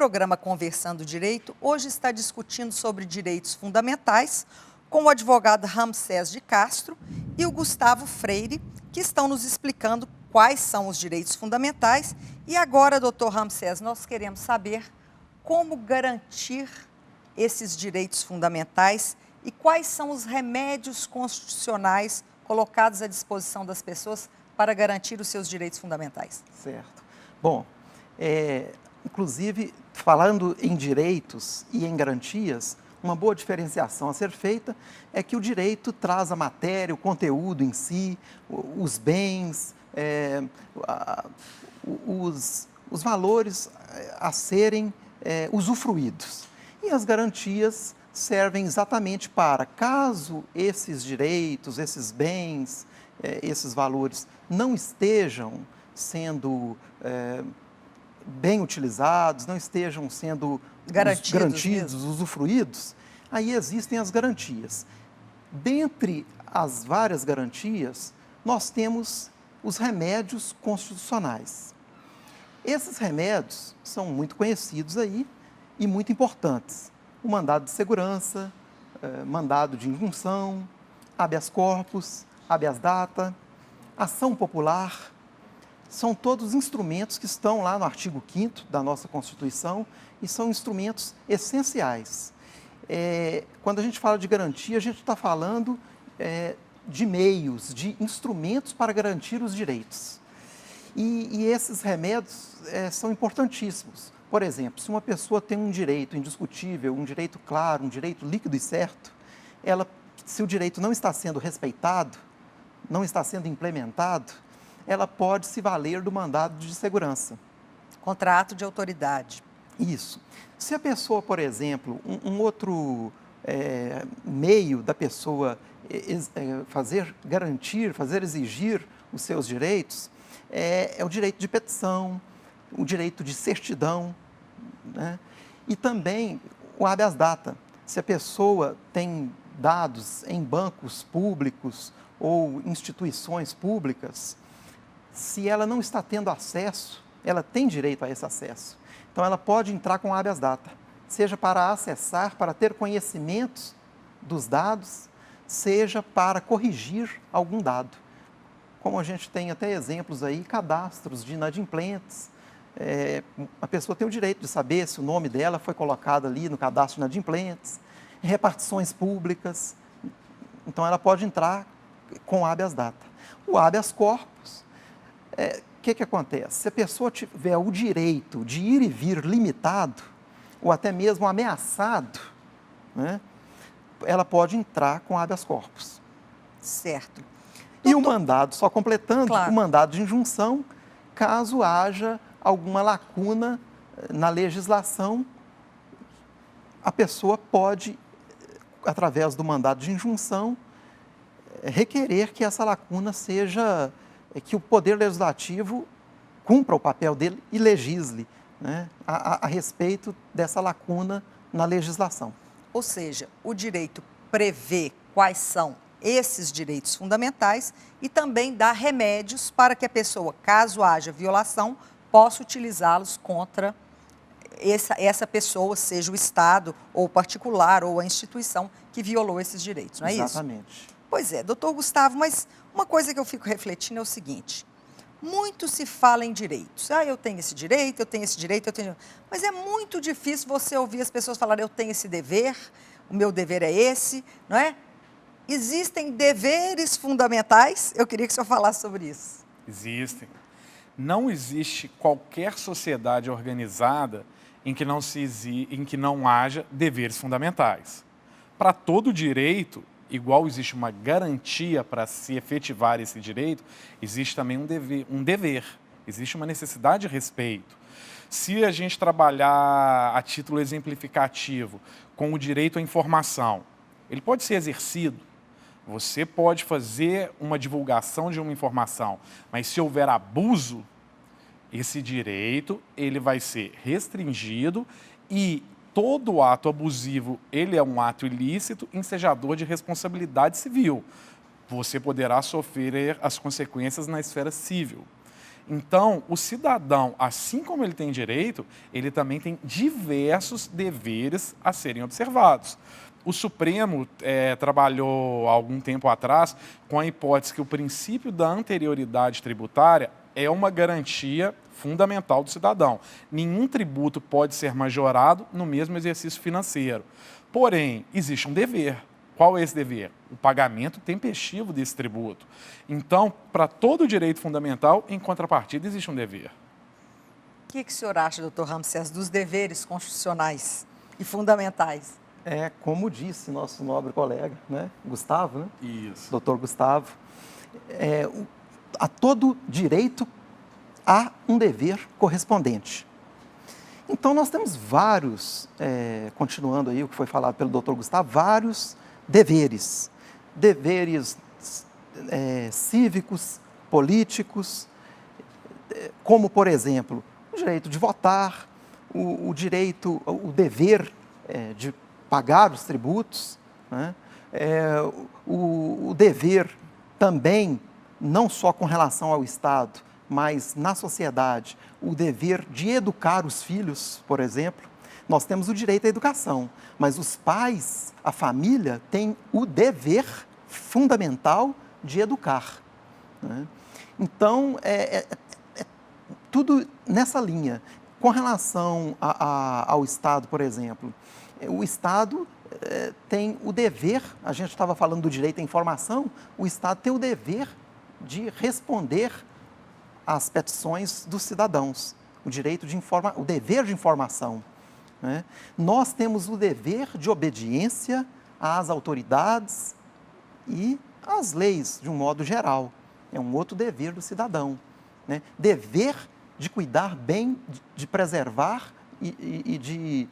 programa Conversando Direito, hoje está discutindo sobre direitos fundamentais com o advogado Ramsés de Castro e o Gustavo Freire, que estão nos explicando quais são os direitos fundamentais. E agora, doutor Ramsés, nós queremos saber como garantir esses direitos fundamentais e quais são os remédios constitucionais colocados à disposição das pessoas para garantir os seus direitos fundamentais. Certo. Bom, inclusive, falando em direitos e em garantias, uma boa diferenciação a ser feita é que o direito traz a matéria, o conteúdo em si, os bens, os valores a serem usufruídos. E as garantias servem exatamente para, caso esses direitos, esses bens, esses valores não estejam sendo bem utilizados, não estejam sendo garantidos, usufruídos, aí existem as garantias. Dentre as várias garantias, nós temos os remédios constitucionais. Esses remédios são muito conhecidos aí e muito importantes. O mandado de segurança, mandado de injunção, habeas corpus, habeas data, ação popular, são todos instrumentos que estão lá no artigo 5º da nossa Constituição e são instrumentos essenciais. Quando a gente fala de garantia, a gente está falando de meios, de instrumentos para garantir os direitos. E esses remédios são importantíssimos. Por exemplo, se uma pessoa tem um direito indiscutível, um direito claro, um direito líquido e certo, se o direito não está sendo respeitado, não está sendo implementado, ela pode se valer do mandado de segurança. Contrato de autoridade. Isso. Se a pessoa, por exemplo, um outro meio da pessoa fazer exigir os seus direitos, é o direito de petição, o direito de certidão, né? E também o habeas data. Se a pessoa tem dados em bancos públicos ou instituições públicas, se ela não está tendo acesso, ela tem direito a esse acesso. Então, ela pode entrar com habeas data, seja para acessar, para ter conhecimentos dos dados, seja para corrigir algum dado. Como a gente tem até exemplos aí, cadastros de inadimplentes, a pessoa tem o direito de saber se o nome dela foi colocado ali no cadastro de inadimplentes, repartições públicas, então ela pode entrar com habeas data. O habeas corpus, o que acontece? Se a pessoa tiver o direito de ir e vir limitado, ou até mesmo ameaçado, né, ela pode entrar com habeas corpus. Certo. E o mandado, só completando, claro, o mandado de injunção, caso haja alguma lacuna na legislação, a pessoa pode, através do mandado de injunção, requerer que essa lacuna seja, que o Poder Legislativo cumpra o papel dele e legisle, né, a respeito dessa lacuna na legislação. Ou seja, o direito prevê quais são esses direitos fundamentais e também dá remédios para que a pessoa, caso haja violação, possa utilizá-los contra essa pessoa, seja o Estado, ou o particular, ou a instituição que violou esses direitos, não é isso? Exatamente. Pois é, doutor Gustavo, mas uma coisa que eu fico refletindo é o seguinte: muito se fala em direitos. Eu tenho esse direito, eu tenho esse direito, eu tenho... Mas é muito difícil você ouvir as pessoas falarem, eu tenho esse dever, o meu dever é esse, não é? Existem deveres fundamentais? Eu queria que o senhor falasse sobre isso. Existem. Não existe qualquer sociedade organizada em que não haja deveres fundamentais. Para todo direito, igual existe uma garantia para se efetivar esse direito, existe também um dever, existe uma necessidade de respeito. Se a gente trabalhar a título exemplificativo com o direito à informação, ele pode ser exercido. Você pode fazer uma divulgação de uma informação, mas se houver abuso, esse direito ele vai ser restringido e todo ato abusivo ele é um ato ilícito, ensejador de responsabilidade civil. Você poderá sofrer as consequências na esfera civil. Então, o cidadão, assim como ele tem direito, ele também tem diversos deveres a serem observados. O Supremo trabalhou há algum tempo atrás com a hipótese que o princípio da anterioridade tributária é uma garantia fundamental do cidadão. Nenhum tributo pode ser majorado no mesmo exercício financeiro. Porém, existe um dever. Qual é esse dever? O pagamento tempestivo desse tributo. Então, para todo direito fundamental, em contrapartida, existe um dever. O que o senhor acha, doutor Ramsés, dos deveres constitucionais e fundamentais? Como disse nosso nobre colega, né, Gustavo, né? Isso. Doutor Gustavo, a todo direito há um dever correspondente. Então, nós temos vários, continuando aí o que foi falado pelo doutor Gustavo, vários deveres. Deveres cívicos, políticos, como, por exemplo, o direito de votar, o dever de pagar os tributos, né? O dever também, não só com relação ao Estado, mas na sociedade, o dever de educar os filhos, por exemplo. Nós temos o direito à educação, mas os pais, a família, têm o dever fundamental de educar, né? Então, tudo nessa linha. Com relação ao Estado, por exemplo, o Estado tem o dever, a gente estava falando do direito à informação, o Estado tem o dever de responder às petições dos cidadãos, o dever de informação, né? Nós temos o dever de obediência às autoridades e às leis, de um modo geral. É um outro dever do cidadão, né? Dever de cuidar bem, de preservar e de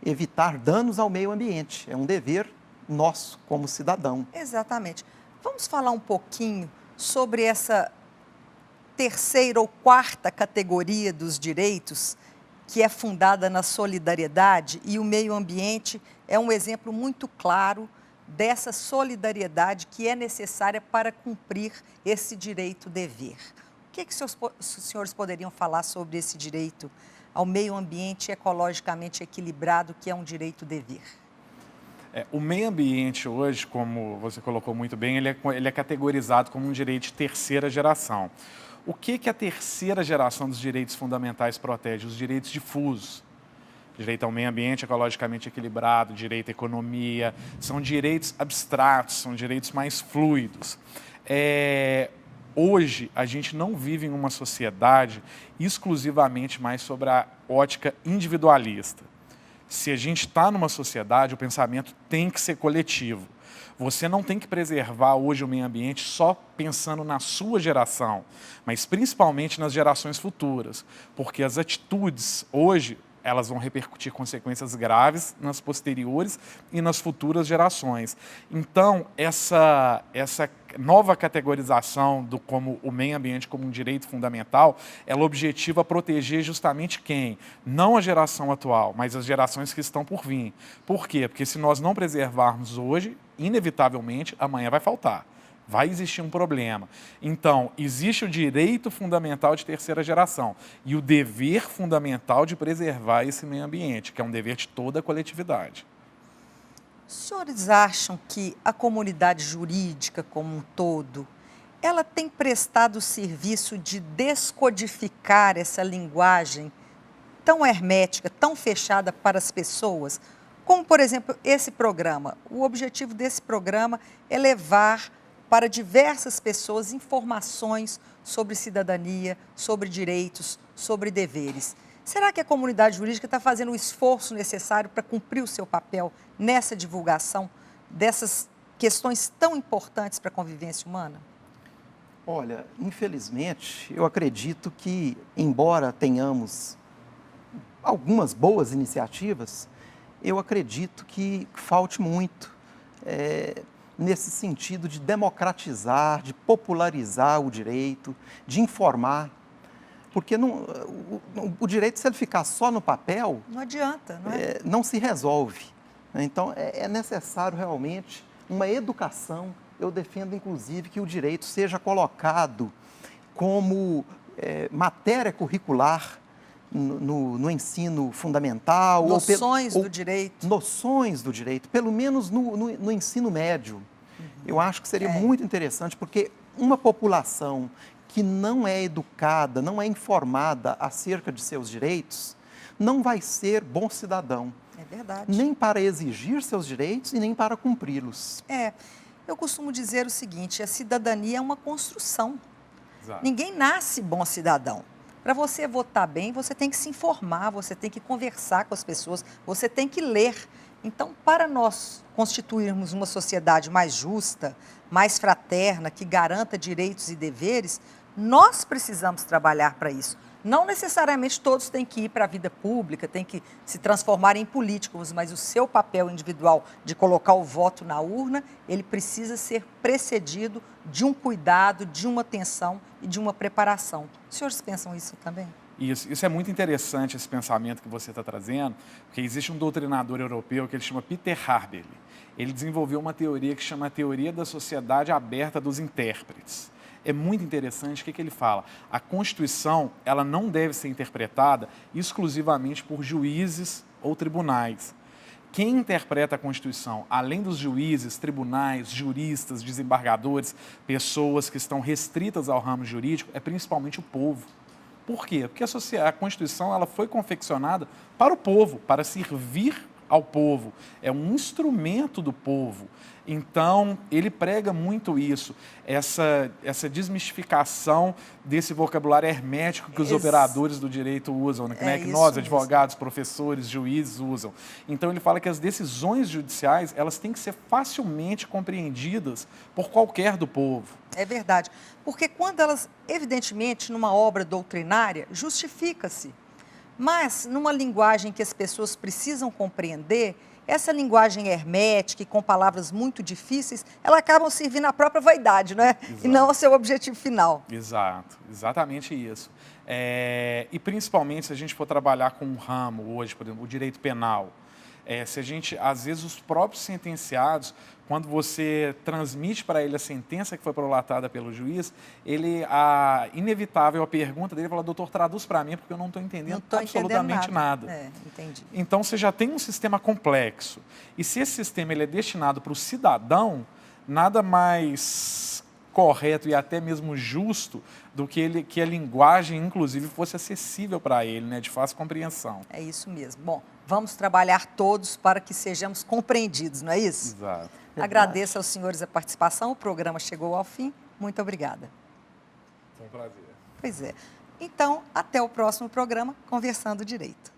evitar danos ao meio ambiente. É um dever nosso como cidadão. Exatamente. Vamos falar um pouquinho sobre essa terceira ou quarta categoria dos direitos, que é fundada na solidariedade, e o meio ambiente é um exemplo muito claro dessa solidariedade que é necessária para cumprir esse direito-dever. O que os senhores poderiam falar sobre esse direito ao meio ambiente ecologicamente equilibrado, que é um direito-dever? O meio ambiente hoje, como você colocou muito bem, ele é categorizado como um direito de terceira geração. O que a terceira geração dos direitos fundamentais protege? Os direitos difusos. Direito ao meio ambiente ecologicamente equilibrado, direito à economia, são direitos abstratos, são direitos mais fluidos. Hoje, a gente não vive em uma sociedade exclusivamente mais sobre a ótica individualista. Se a gente está numa sociedade, o pensamento tem que ser coletivo. Você não tem que preservar hoje o meio ambiente só pensando na sua geração, mas principalmente nas gerações futuras, porque as atitudes hoje, elas vão repercutir consequências graves nas posteriores e nas futuras gerações. Então, essa nova categorização do como o meio ambiente como um direito fundamental, ela objetiva proteger justamente quem? Não a geração atual, mas as gerações que estão por vir. Por quê? Porque se nós não preservarmos hoje, inevitavelmente, amanhã vai faltar. Vai existir um problema. Então, existe o direito fundamental de terceira geração e o dever fundamental de preservar esse meio ambiente, que é um dever de toda a coletividade. Os senhores acham que a comunidade jurídica como um todo, ela tem prestado o serviço de descodificar essa linguagem tão hermética, tão fechada para as pessoas? Como, por exemplo, esse programa. O objetivo desse programa é levar para diversas pessoas informações sobre cidadania, sobre direitos, sobre deveres. Será que a comunidade jurídica está fazendo o esforço necessário para cumprir o seu papel nessa divulgação dessas questões tão importantes para a convivência humana? Olha, infelizmente, eu acredito que, embora tenhamos algumas boas iniciativas, eu acredito que falte muito nesse sentido de democratizar, de popularizar o direito, de informar. Porque o direito, se ele ficar só no papel, não adianta, não é? Não se resolve. Então, é necessário realmente uma educação. Eu defendo, inclusive, que o direito seja colocado como matéria curricular no ensino fundamental. Noções do direito. Noções do direito, pelo menos no ensino médio. Eu acho que seria muito interessante, porque uma população que não é educada, não é informada acerca de seus direitos, não vai ser bom cidadão. É verdade. Nem para exigir seus direitos e nem para cumpri-los. Eu costumo dizer o seguinte, a cidadania é uma construção. Exato. Ninguém nasce bom cidadão. Para você votar bem, você tem que se informar, você tem que conversar com as pessoas, você tem que ler. Então, para nós constituirmos uma sociedade mais justa, mais fraterna, que garanta direitos e deveres, nós precisamos trabalhar para isso. Não necessariamente todos têm que ir para a vida pública, têm que se transformar em políticos, mas o seu papel individual de colocar o voto na urna, ele precisa ser precedido de um cuidado, de uma atenção e de uma preparação. Os senhores pensam isso também? Isso é muito interessante, esse pensamento que você está trazendo, porque existe um doutrinador europeu que ele chama Peter Harbeli. Ele desenvolveu uma teoria que chama a teoria da sociedade aberta dos intérpretes. É muito interessante o que ele fala. A Constituição, ela não deve ser interpretada exclusivamente por juízes ou tribunais. Quem interpreta a Constituição, além dos juízes, tribunais, juristas, desembargadores, pessoas que estão restritas ao ramo jurídico, é principalmente o povo. Por quê? Porque a Constituição ela foi confeccionada para o povo, para servir ao povo. É um instrumento do povo. Então, ele prega muito isso, essa desmistificação desse vocabulário hermético que os operadores do direito usam, né? Que nós, advogados, professores, juízes, usam. Então, ele fala que as decisões judiciais, elas têm que ser facilmente compreendidas por qualquer do povo. É verdade, porque quando elas, evidentemente, numa obra doutrinária, justifica-se, mas numa linguagem que as pessoas precisam compreender, essa linguagem hermética e com palavras muito difíceis, elas acabam servindo à própria vaidade, não é? Exato. E não ao seu objetivo final. Exato, exatamente isso. E principalmente se a gente for trabalhar com um ramo hoje, por exemplo, o direito penal, se a gente, às vezes os próprios sentenciados, quando você transmite para ele a sentença que foi prolatada pelo juiz, inevitável a pergunta dele, fala, doutor, traduz para mim, porque eu não estou entendendo absolutamente nada. Entendi. Então, você já tem um sistema complexo. E se esse sistema ele é destinado para o cidadão, nada mais correto e até mesmo justo do que a linguagem, inclusive, fosse acessível para ele, né, de fácil compreensão. É isso mesmo. Bom, vamos trabalhar todos para que sejamos compreendidos, não é isso? Exato. Agradeço aos senhores a participação, o programa chegou ao fim. Muito obrigada. Foi um prazer. Pois é. Então, até o próximo programa, Conversando Direito.